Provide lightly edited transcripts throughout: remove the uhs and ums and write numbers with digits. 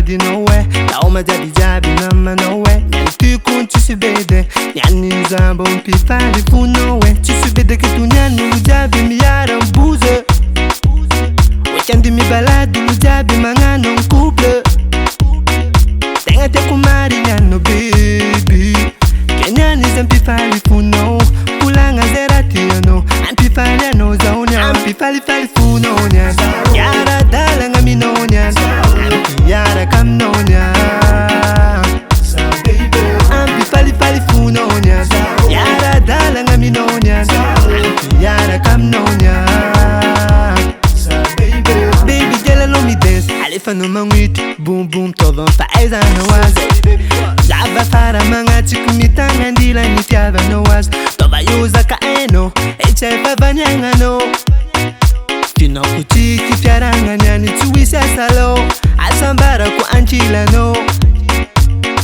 di no way. Tao ma jabi jabi nama no way. Tu kun tu si bede. Nyani zambo mpifali fu no way. Tu si bede ke tu nyani jabi mi yara mbuze. Weekend mi baladi mi jabi mangano couple. Tenga te kumari nyano baby. Kenyani zampifali fu no. Pulanga zerati no. Ampifali no zaunya. Ampifali fali fu no nya. Yara dalanga mi no nya. Yara kam no nya. Ampifali fali fu no nya. Yara dalanga mi no nya. Yara kam no nya. Baby girl lo mi dance. Alifa no mangwit. Boom boom tovan faiza no was. Java fara manga chikumitanga ndila nitiava no was. Tova yuza ka eno. Echepa vanyanga no. Tino kuchiki fyaranga nyani tuwisa salo. Asambara ku anchila no.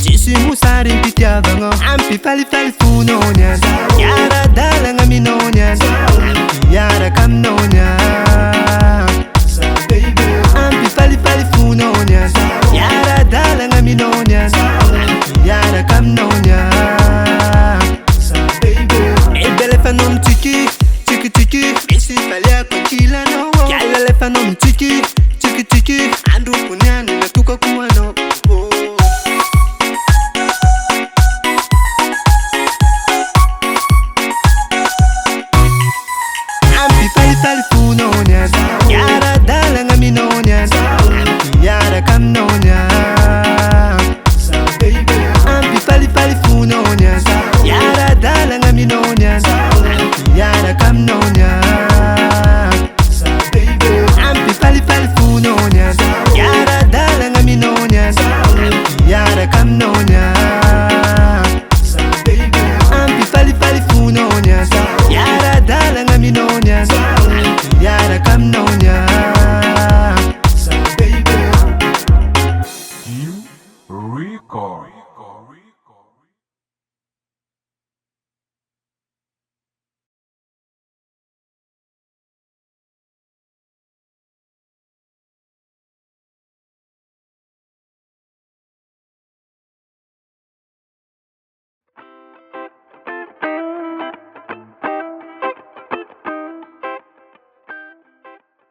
Chisi musari mpitiava ngo. Ampi fali fali fu no nyan. Yara dalanga mi no nyan. Yara kam no nyan. Ampi fali fali fu no nyan. Yara dalanga mi no nyan. Yara kam no nyan. Ebele fanom tiki. Tiki tiki. Isi fali akonchila no. Yala le fanom tiki. Tiki tiki. Andu kunyani na tuka kuwa no. Fali fali fu no nyan. Yara dalanga mi no nyan. Yara kam no